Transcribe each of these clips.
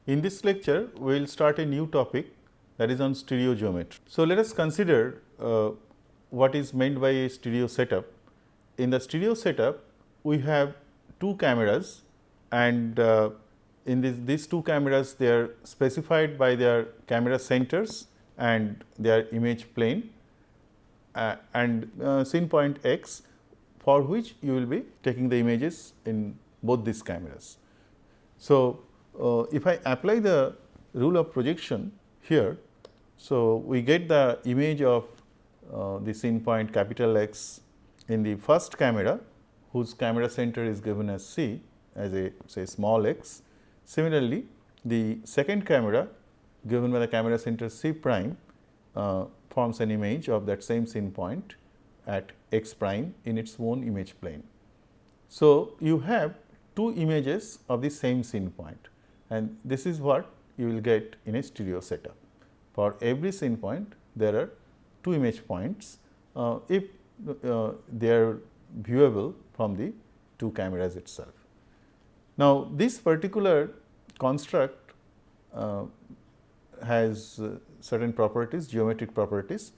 In this lecture, we will start a new topic, that is on stereo geometry. So, let us consider what is meant by a stereo setup. In the stereo setup, we have two cameras, and in these two cameras, they are specified by their camera centers and their image plane and scene point x, for which you will be taking the images in both these cameras. So, if I apply the rule of projection here, so we get the image of the scene point capital X in the first camera, whose camera center is given as C as a say small x. Similarly, the second camera given by the camera center C prime forms an image of that same scene point at x prime in its own image plane. So, you have two images of the same scene point, and this is what you will get in a stereo setup. For every scene point, there are two image points if they are viewable from the two cameras itself. Now, this particular construct has certain properties, geometric properties.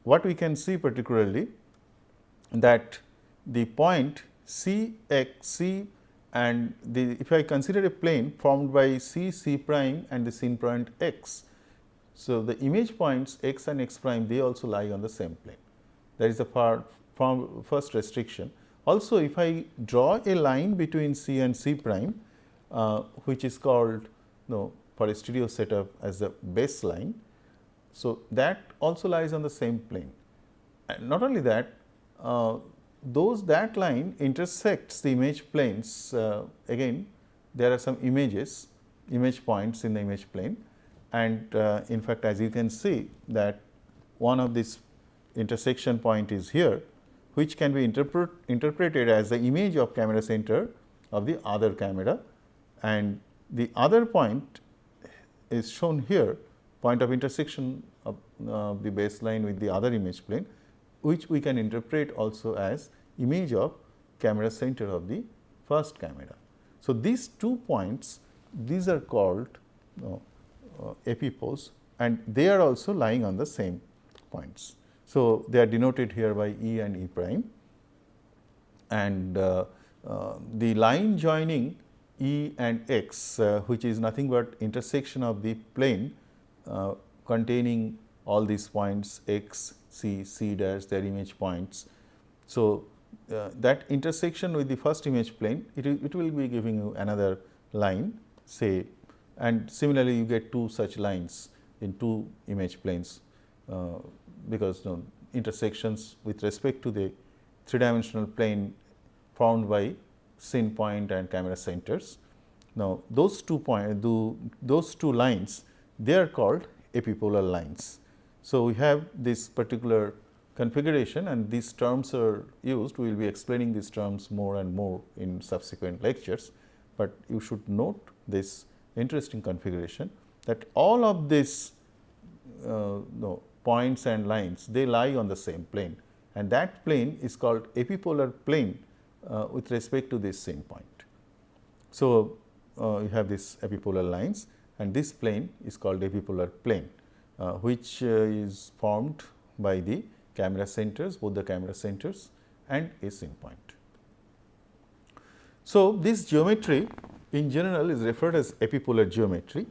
What we can see particularly that the point C x C and if I consider a plane formed by C, C prime and the scene point x. So, the image points x and x prime, they also lie on the same plane. That is the first restriction. Also, if I draw a line between C and C prime, which is called for a stereo setup as the baseline, so that also lies on the same plane. And not only that, that line intersects the image planes. Again, there are some image points in the image plane, and in fact, as you can see that one of this intersection point is here, which can be interpreted as the image of camera center of the other camera, and the other point is shown here, point of intersection of the baseline with the other image plane, which we can interpret also as image of camera center of the first camera. So, these 2 points, these are called epipoles, and they are also lying on the same points. So, they are denoted here by E and E prime, and the line joining E and X, which is nothing but intersection of the plane containing all these points X, C, C dash, their image points. So, that intersection with the first image plane, it will be giving you another line, say, and similarly you get two such lines in two image planes, because intersections with respect to the three-dimensional plane formed by scene point and camera centers. Now, those two lines, they are called epipolar lines. So, we have this particular configuration, and these terms are used. We will be explaining these terms more and more in subsequent lectures, but you should note this interesting configuration that all of these points and lines, they lie on the same plane, and that plane is called epipolar plane with respect to this scene point. So, you have these epipolar lines, and this plane is called epipolar plane, which is formed by the camera centers, both the camera centers and a scene point. So, this geometry in general is referred as epipolar geometry.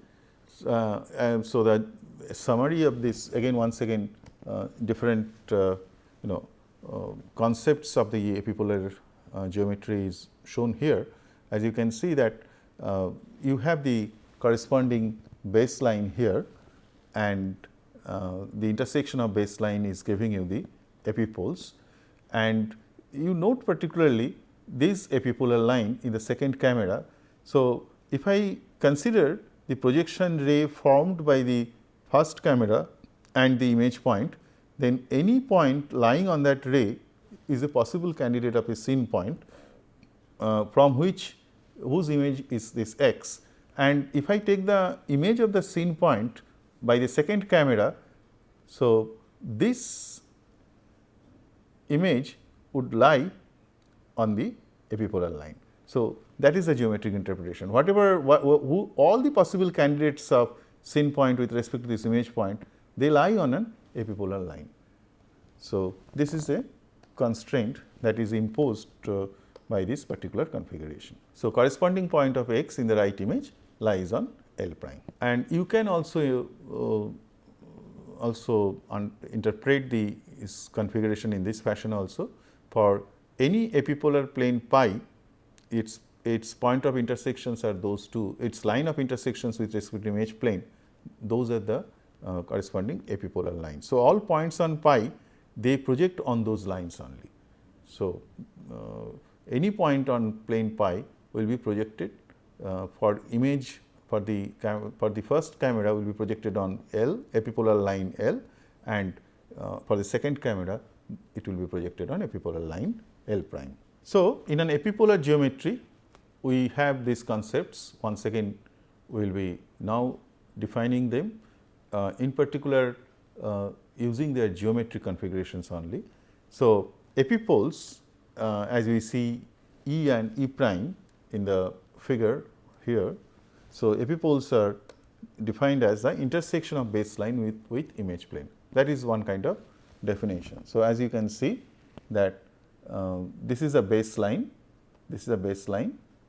So, the summary of this, again once again different concepts of the epipolar geometry is shown here. As you can see that you have the corresponding baseline here, and the intersection of baseline is giving you the epipoles, and you note particularly this epipolar line in the second camera. So, if I consider the projection ray formed by the first camera and the image point, then any point lying on that ray is a possible candidate of a scene point from whose image is this x. And if I take the image of the scene point by the second camera, so this image would lie on the epipolar line. So, that is the geometric interpretation. Whatever all the possible candidates of scene point with respect to this image point, they lie on an epipolar line. So, this is a constraint that is imposed by this particular configuration. So, corresponding point of x in the right image lies on L prime, and you can also interpret the configuration in this fashion also. For any epipolar plane pi, its point of intersections are those two, its line of intersections with respect to image plane, those are the corresponding epipolar lines. So, all points on pi, they project on those lines only. So, any point on plane pi will be projected for image for the first camera will be projected on L, epipolar line L, and for the second camera it will be projected on epipolar line L prime. So, in an epipolar geometry, we have these concepts. Once again, we will be now defining them, in particular using their geometric configurations only. So, epipoles, as we see E and E prime in the figure here. So, epipoles are defined as the intersection of baseline with image plane. That is one kind of definition. So, as you can see that this is a baseline,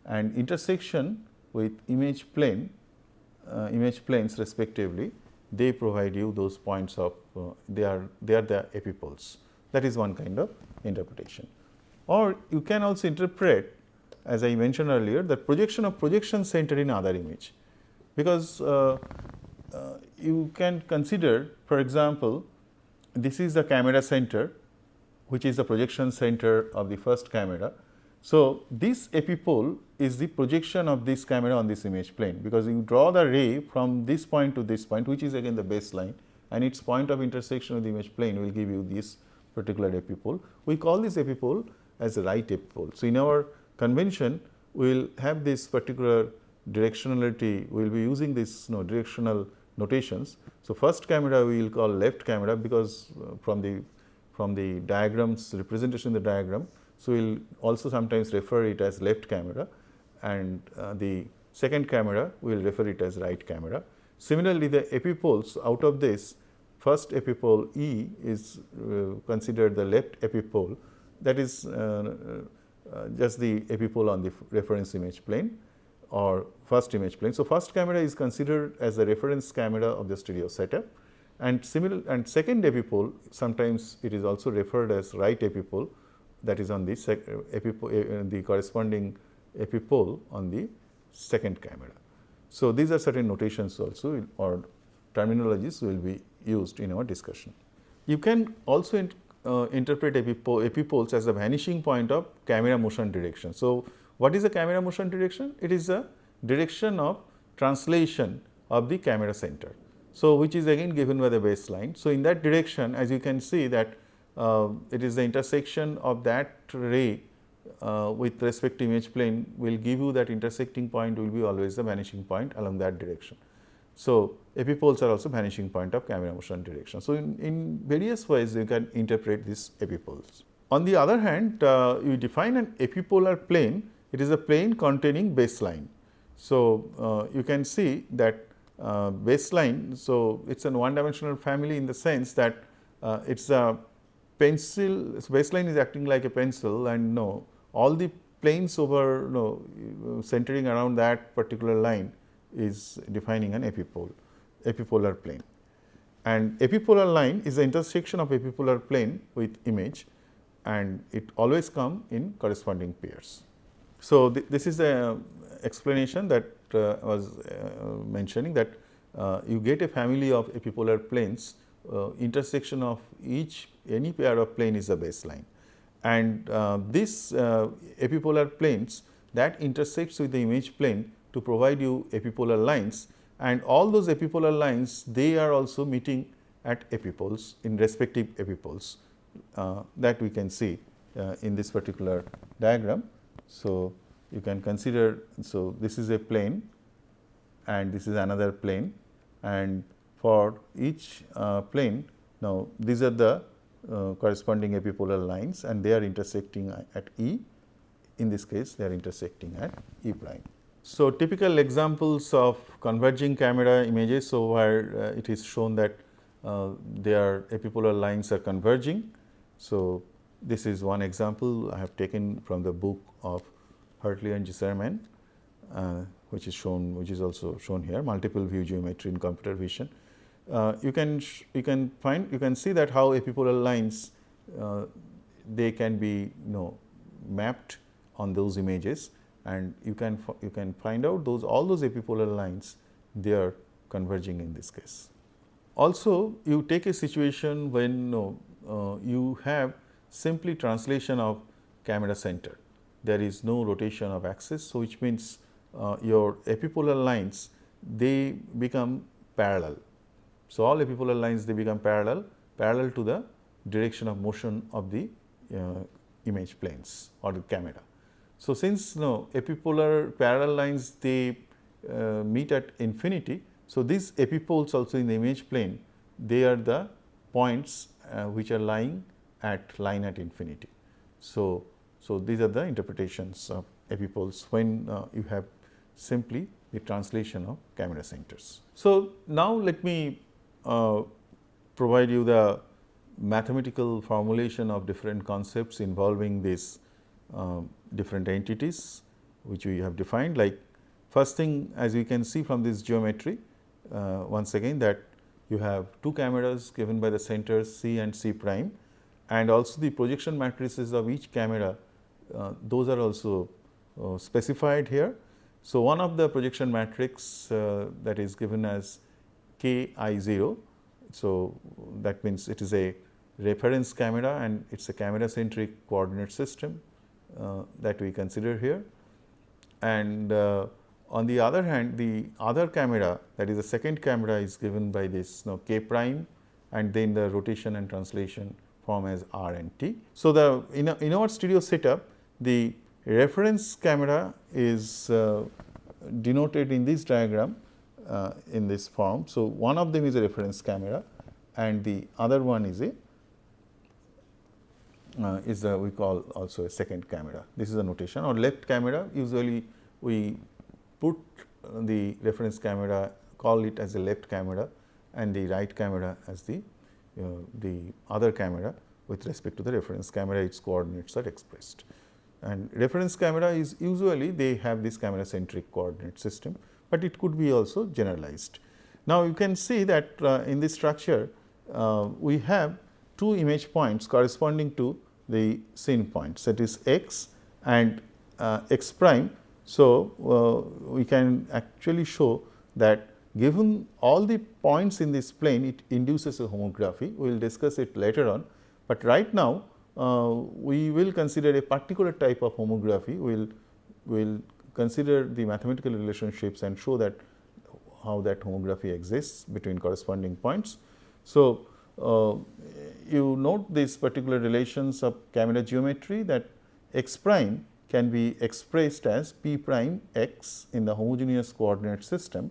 and intersection with image plane, image planes respectively, they provide you those points of they are the epipoles. That is one kind of interpretation. Or you can also interpret, as I mentioned earlier, the projection of projection center in other image, because you can consider, for example, this is the camera center, which is the projection center of the first camera. So, this epipole is the projection of this camera on this image plane, because you draw the ray from this point to this point, which is again the baseline, and its point of intersection with the image plane will give you this particular epipole. We call this epipole as the right epipole. So, in our convention, we will have this particular directionality, we will be using this directional notations. So, first camera we will call left camera, because from the diagrams, representation in the diagram. So, we will also sometimes refer it as left camera, and the second camera we will refer it as right camera. Similarly, the epipoles out of this, first epipole E is considered the left epipole, that is just the epipole on the reference image plane or first image plane. So, first camera is considered as the reference camera of the stereo setup, and second epipole, sometimes it is also referred as right epipole, that is on the the corresponding epipole on the second camera. So, these are certain notations also or terminologies will be used in our discussion. You can also interpret epipoles as the vanishing point of camera motion direction. So, what is the camera motion direction? It is the direction of translation of the camera center. So, which is again given by the baseline. So, in that direction, as you can see that it is the intersection of that ray with respect to image plane will give you that intersecting point will be always the vanishing point along that direction. So, epipoles are also vanishing point of camera motion direction. So, in various ways you can interpret these epipoles. On the other hand, you define an epipolar plane, it is a plane containing baseline. So, you can see that baseline, so it is a one dimensional family in the sense that it is a pencil, so baseline is acting like a pencil, and all the planes over centering around that particular line is defining an epipolar plane. And epipolar line is the intersection of epipolar plane with image, and it always come in corresponding pairs. So, this is the explanation that was mentioning that you get a family of epipolar planes, intersection of any pair of plane is the baseline, and this epipolar planes that intersects with the image plane to provide you epipolar lines, and all those epipolar lines they are also meeting at epipoles in respective epipoles that we can see in this particular diagram. So, you can consider, so this is a plane and this is another plane, and for each plane, now these are the corresponding epipolar lines and they are intersecting at E in this case they are intersecting at E prime. So, typical examples of converging camera images. So, where it is shown that their epipolar lines are converging. So, this is one example I have taken from the book of Hartley and Gisserman, which is also shown here, multiple view geometry in computer vision. You can see that how epipolar lines they can be mapped on those images, and you can find out all those epipolar lines, they are converging in this case. Also, you take a situation when you have simply translation of camera center. There is no rotation of axis. So, which means your epipolar lines, they become parallel. So, all epipolar lines, they become parallel to the direction of motion of the image planes or the camera. So, since epipolar parallel lines, they meet at infinity. So, these epipoles also in the image plane, they are the points which are lying at line at infinity. So, these are the interpretations of epipoles when you have simply the translation of camera centers. So, now let me provide you the mathematical formulation of different concepts involving these different entities which we have defined. Like first thing, as you can see from this geometry, once again that you have two cameras given by the centers C and C prime, and also the projection matrices of each camera, those are also specified here. So, one of the projection matrix that is given as Ki0. So, that means it is a reference camera and it is a camera centric coordinate system that we consider here. And on the other hand, the other camera, that is the second camera, is given by this K prime, and then the rotation and translation form as R and T. So, in our stereo setup, the reference camera is denoted in this diagram in this form. So, one of them is a reference camera and the other one is we call also a second camera. This is a notation. Or left camera, usually we put the reference camera, call it as a left camera, and the right camera as the other camera with respect to the reference camera, its coordinates are expressed. And reference camera is usually they have this camera centric coordinate system, but it could be also generalized. Now, you can see that in this structure we have two image points corresponding to the scene points, that is x and x prime. So, we can actually show that given all the points in this plane, it induces a homography. We will discuss it later on, but right now we will consider a particular type of homography. We will consider the mathematical relationships and show that how that homography exists between corresponding points. So, you note these particular relations of camera geometry, that x prime can be expressed as p prime x in the homogeneous coordinate system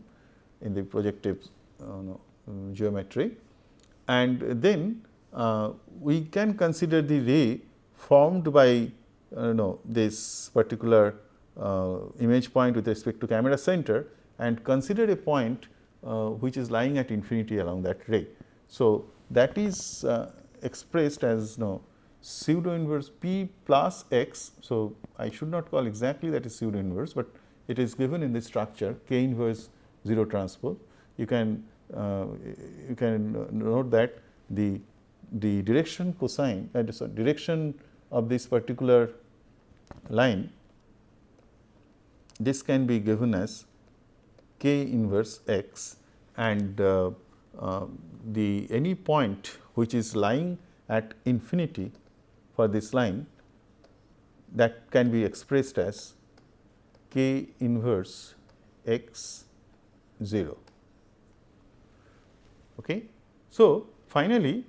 in the projective geometry, and then we can consider the ray formed by this particular image point with respect to camera center, and consider a point which is lying at infinity along that ray. So, that is expressed as pseudo inverse p plus x. So, I should not call exactly that is pseudo inverse, but it is given in this structure K inverse 0 transpose. You can note that the direction cosine, direction of this particular line, this can be given as K inverse x, and any point which is lying at infinity for this line, that can be expressed as K inverse x 0. Okay. So, finally,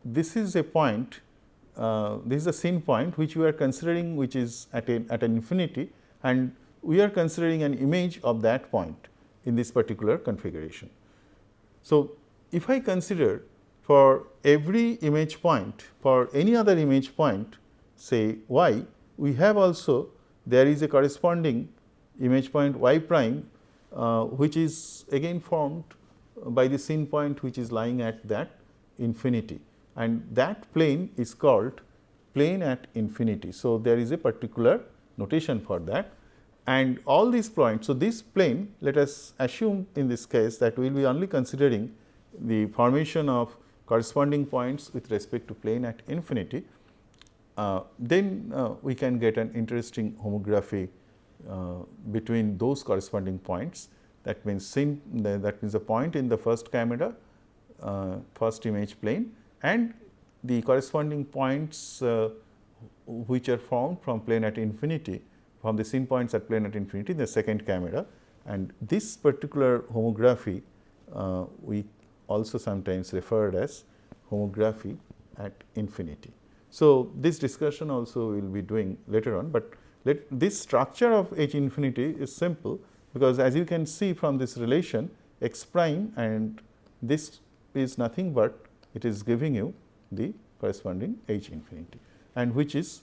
this is a point, this is a scene point which we are considering, which is at an infinity, and we are considering an image of that point in this particular configuration. So, if I consider for every image point, for any other image point say y, we have also there is a corresponding image point y prime, which is again formed by the scene point which is lying at that infinity, and that plane is called plane at infinity. So, there is a particular notation for that, and all these points. So, this plane, let us assume in this case that we will be only considering the formation of corresponding points with respect to plane at infinity. Then we can get an interesting homography between those corresponding points. That means the point in the first camera, first image plane, and the corresponding points which are formed from plane at infinity, from the scene points at plane at infinity in the second camera, and this particular homography we also sometimes referred as homography at infinity. So, this discussion also we will be doing later on, but this structure of H infinity is simple, because as you can see from this relation x prime, and this is nothing but it is giving you the corresponding H infinity, and which is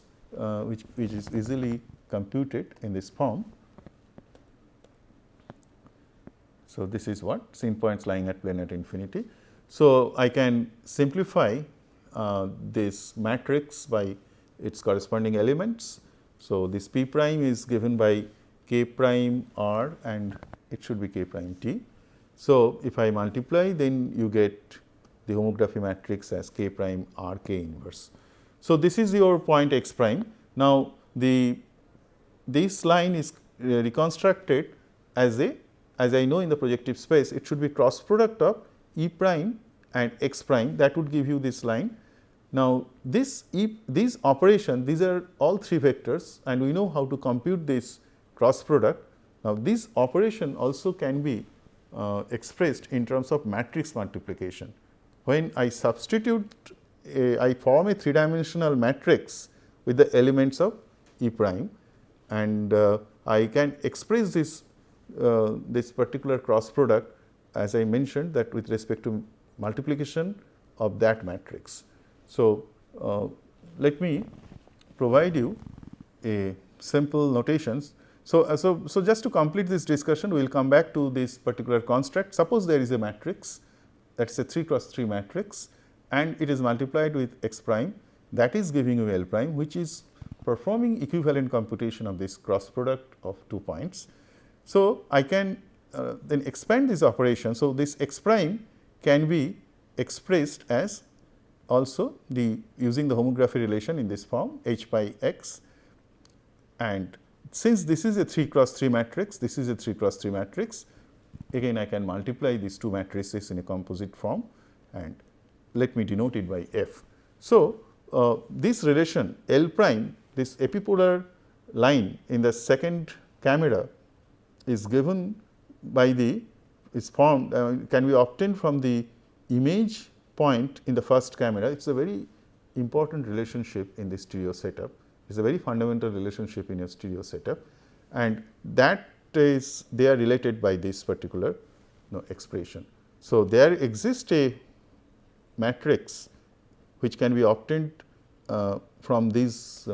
easily computed in this form. So, this is what scene points lying at plane at infinity. So, I can simplify this matrix by its corresponding elements. So, this P prime is given by K prime R, and it should be K prime T. So, if I multiply, then you get the homography matrix as K prime R K inverse. So, this is your point x prime. Now, this line is reconstructed as I know in the projective space, it should be cross product of E prime and x prime, that would give you this line. Now, these operation, these are all three vectors, and we know how to compute this cross product. Now, this operation also can be expressed in terms of matrix multiplication. When I substitute, I form a three-dimensional matrix with the elements of E prime, and I can express this particular cross product, as I mentioned, that with respect to multiplication of that matrix. So, let me provide you a simple notations. So, just to complete this discussion, we will come back to this particular construct. Suppose there is a matrix, that is a 3 cross 3 matrix, and it is multiplied with x prime, that is giving you L prime, which is performing equivalent computation of this cross product of 2 points. So, I can then expand this operation. So, this x prime can be expressed as also using the homography relation in this form h by x, and since this is a 3 cross 3 matrix, this is a 3 cross 3 matrix, again I can multiply these two matrices in a composite form, and let me denote it by F. So, this relation L prime, this epipolar line in the second camera is given by is formed can be obtained from the image point in the first camera. It is a very important relationship in the stereo setup. It is a very fundamental relationship in your stereo setup, and that is they are related by this particular expression. So, there exists a matrix which can be obtained from these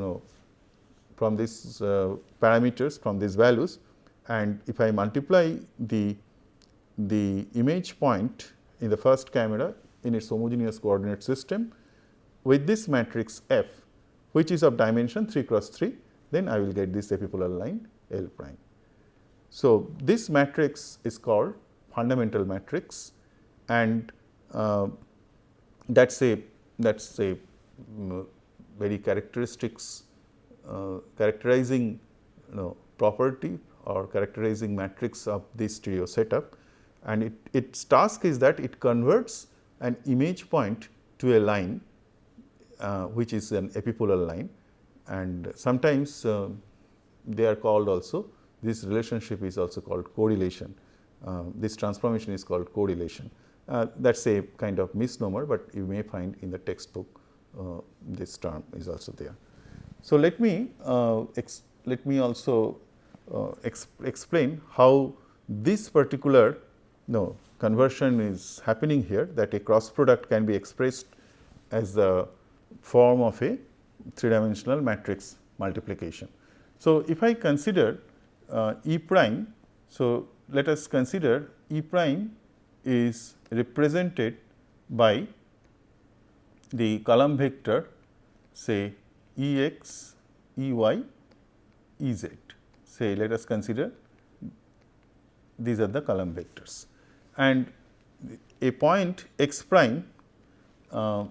parameters, from these values, and if I multiply the image point in the first camera in its homogeneous coordinate system with this matrix F, which is of dimension 3 cross 3, then I will get this epipolar line L prime. So, this matrix is called fundamental matrix, and that is a very characterizing property or characterizing matrix of this stereo setup, and its task is that it converts an image point to a line which is an epipolar line, and sometimes they are called also, this relationship is also called correlation. This transformation is called correlation. That is a kind of misnomer, but you may find in the textbook this term is also there. So, let me also explain how this particular conversion is happening here, that a cross product can be expressed as the form of a three-dimensional matrix multiplication. So, if I consider E prime, so let us consider E prime is represented by the column vector say E x, E y, E z. Say let us consider these are the column vectors, and a point x prime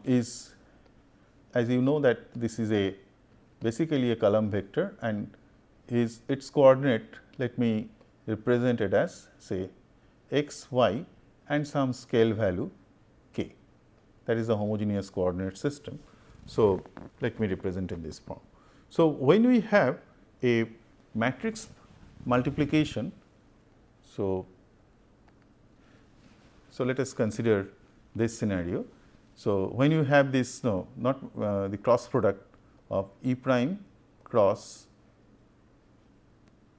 is, as you know, that this is a basically a column vector, and its coordinate, let me represent it as say x, y and some scale value k, that is a homogeneous coordinate system. So, let me represent in this form. So, when we have a matrix multiplication, so let us consider this scenario. So, when you have this not the cross product of E prime cross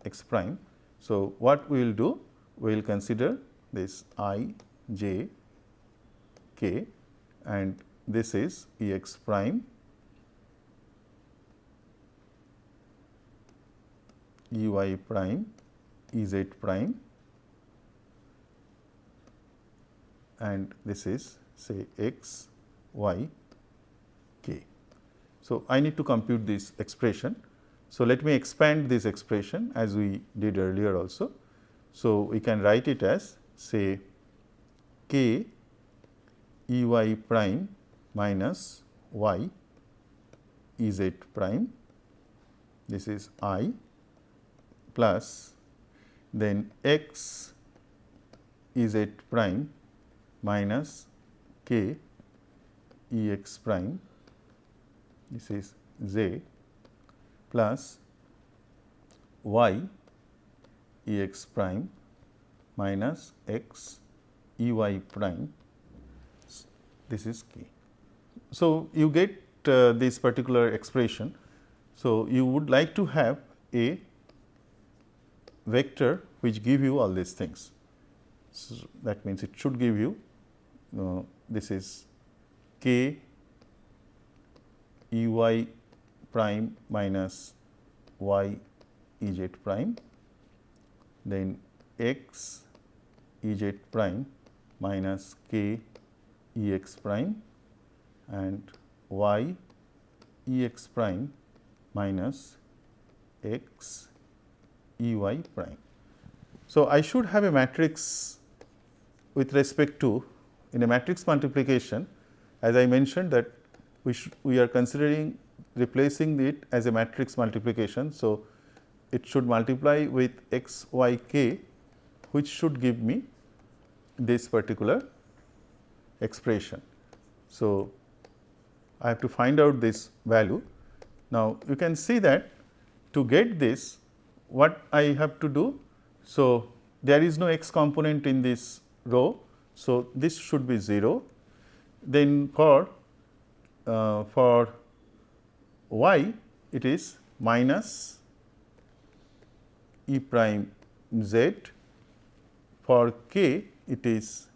x prime. So, what we will do? We will consider this I j k, and this is E x prime, E y prime, E z prime, and this is say x, y, k. So, I need to compute this expression. So, let me expand this expression as we did earlier also. So, we can write it as say k E y prime minus y E z prime, this is I, plus then x E z prime minus k E x prime, this is z, plus y E x prime minus x E y prime, this is k. So, you get this particular expression. So, you would like to have a vector which give you all these things. So, that means it should give you this is k E y prime minus y E z prime, then x E z prime minus k E x prime, and y E x prime minus x E y prime. So, I should have a matrix with respect to, in a matrix multiplication, as I mentioned that we are considering replacing it as a matrix multiplication. So, it should multiply with x y k, which should give me this particular expression. So, I have to find out this value. Now, you can see that to get this, what I have to do? So, there is no x component in this row. So, this should be 0. Then for y it is minus E prime z, for k it is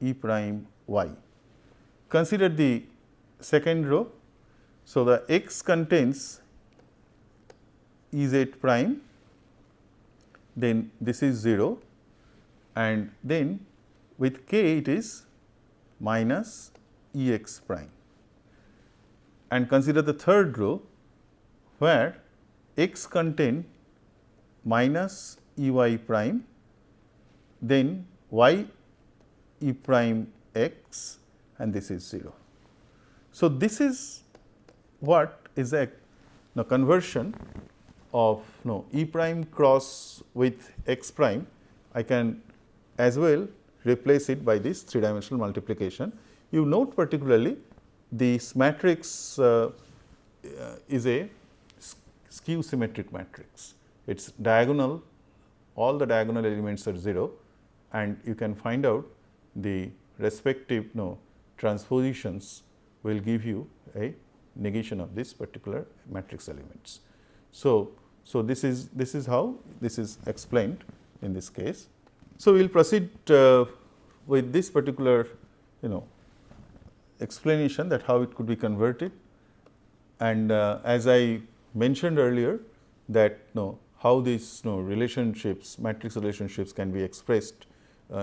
E prime y. Consider the second row. So, the x contains E z prime, then this is 0, and then with k it is minus E x prime. And consider the third row, where x contain minus E y prime, then y E prime x, and this is 0. So, this is what is a conversion of E prime cross with x prime. I can as well replace it by this 3-dimensional multiplication. You note particularly this matrix is a skew symmetric matrix. It is diagonal, all the diagonal elements are 0, and you can find out the respective transpositions will give you a negation of this particular matrix elements. So, this is how this is explained in this case. So, we will proceed with this particular explanation that how it could be converted, and as I mentioned earlier that how these relationships, matrix relationships can be expressed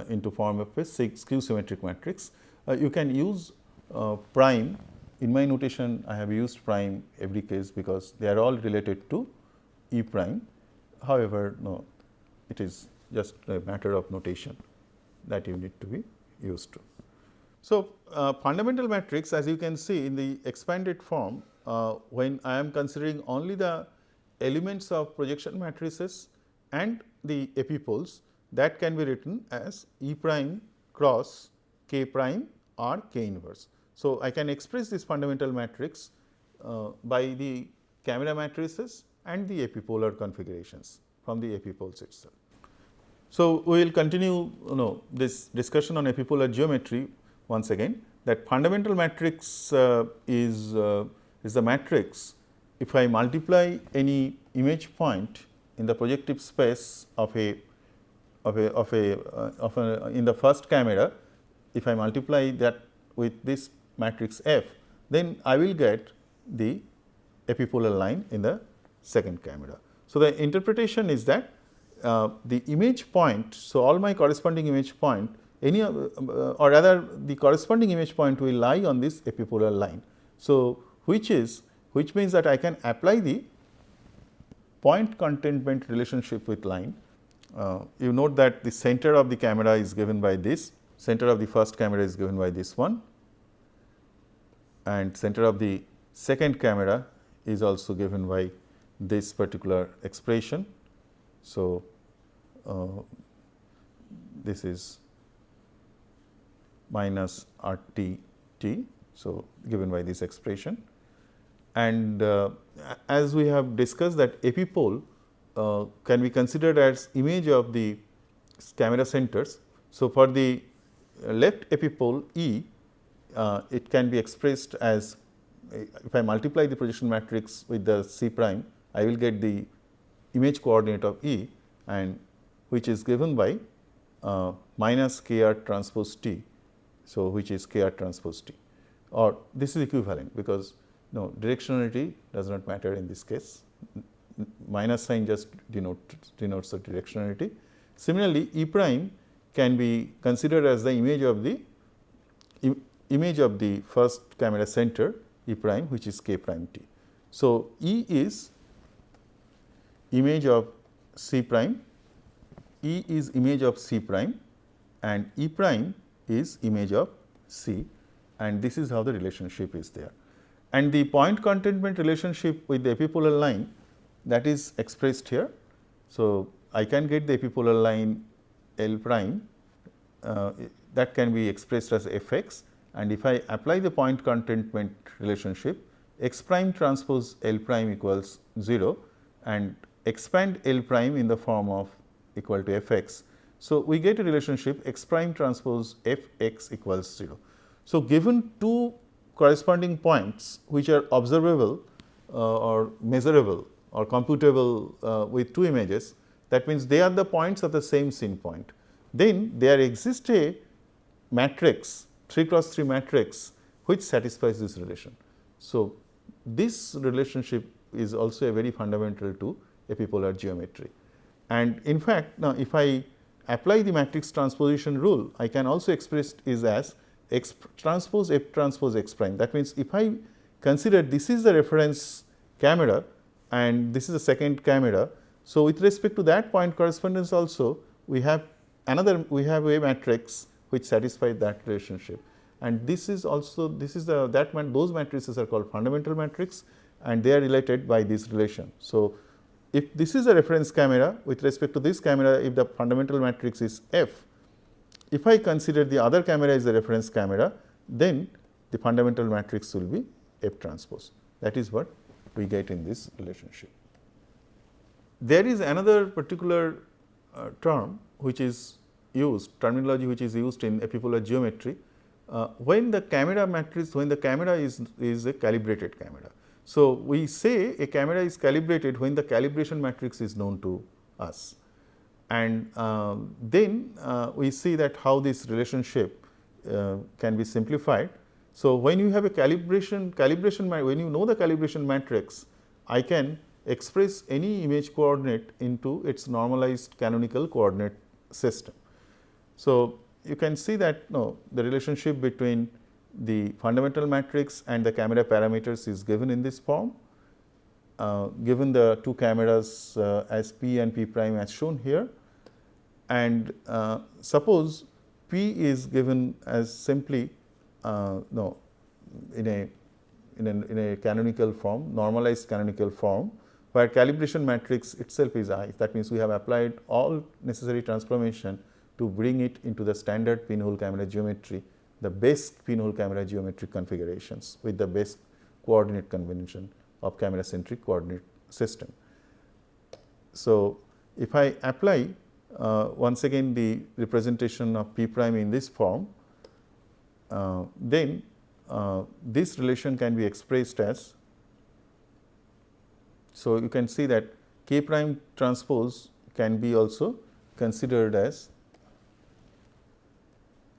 into form of a skew symmetric matrix. You can use prime. In my notation, I have used prime every case because they are all related to E prime. However, it is just a matter of notation that you need to be used to. So, fundamental matrix, as you can see in the expanded form, when I am considering only the elements of projection matrices and the epipoles, that can be written as E prime cross K prime or K inverse. So, I can express this fundamental matrix by the camera matrices and the epipolar configurations from the epipoles itself. So, we will continue this discussion on epipolar geometry once again, that fundamental matrix is the matrix if I multiply any image point in the projective space of a in the first camera, if I multiply that with this matrix F, then I will get the epipolar line in the second camera. So, the interpretation is that the image point, so all my corresponding image point, any or rather the corresponding image point will lie on this epipolar line. So, which means that I can apply the point contentment relationship with line. You note that the center of the camera is given by this, center of the first camera is given by this one, and center of the second camera is also given by this particular expression. So, this is minus R T T, so given by this expression. And as we have discussed that epipole can be considered as image of the camera centers. So, for the left epipole E, it can be expressed as, if I multiply the projection matrix with the C prime, I will get the image coordinate of E, and which is given by minus K R transpose T. So, which is K R transpose T, or this is equivalent because directionality does not matter in this case, minus sign just denotes the directionality. Similarly, E prime can be considered as the image of the first camera center E prime, which is K prime T. So, E is image of C prime, E is image of C prime, and E prime is image of C, and this is how the relationship is there. And the point contentment relationship with the epipolar line, that is expressed here. So, I can get the epipolar line L prime, that can be expressed as f x, and if I apply the point contentment relationship, x prime transpose L prime equals 0, and expand L prime in the form of equal to f x. So, we get a relationship x prime transpose f x equals 0. So, given two corresponding points which are observable or measurable or computable with two images, that means they are the points of the same scene point. Then there exists a matrix 3 cross 3 matrix which satisfies this relation. So, this relationship is also a very fundamental to epipolar geometry. And in fact, now if I apply the matrix transposition rule, I can also express it as x transpose f transpose x prime. That means, if I consider this is the reference camera and this is the second camera. So, with respect to that point correspondence also, we have a matrix which satisfies that relationship, and this is also those matrices are called fundamental matrix, and they are related by this relation. So, if this is a reference camera, with respect to this camera, if the fundamental matrix is F, if I consider the other camera is the reference camera, then the fundamental matrix will be F transpose. That is what we get in this relationship. There is another particular term which is used, terminology which is used in epipolar geometry, when the camera matrix, when the camera is a calibrated camera. So, we say a camera is calibrated when the calibration matrix is known to us, and then we see that how this relationship can be simplified. So, when you have a when you know the calibration matrix, I can express any image coordinate into its normalized canonical coordinate system. So, you can see that the relationship between the fundamental matrix and the camera parameters is given in this form. Given the two cameras as P and P prime as shown here, and suppose P is given as simply in a canonical form, normalized canonical form, where calibration matrix itself is I. That means, we have applied all necessary transformation to bring it into the standard pinhole camera geometry, the best pinhole camera geometric configurations with the best coordinate convention of camera centric coordinate system. So, if I apply once again the representation of P prime in this form, then this relation can be expressed as, so you can see that K prime transpose can be also considered as,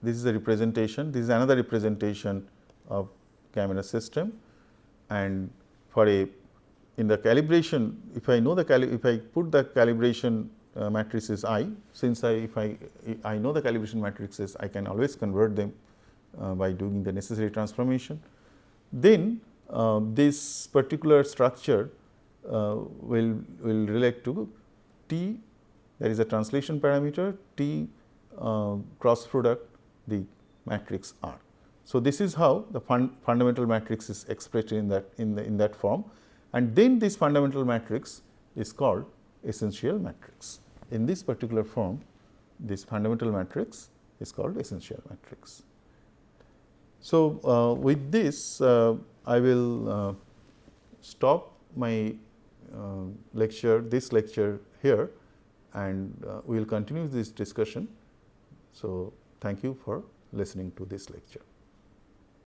this is a representation, this is another representation of camera system, and for a in the calibration, if I know the if I put the calibration matrices I, since if I know the calibration matrices, I can always convert them by doing the necessary transformation. Then this particular structure will relate to T, that is a translation parameter, T cross product the matrix R. So, this is how the fundamental matrix is expressed in that form, and then this fundamental matrix is called essential matrix. In this particular form, this fundamental matrix is called essential matrix. So, with this I will stop my this lecture here, and we will continue this discussion. So, thank you for listening to this lecture.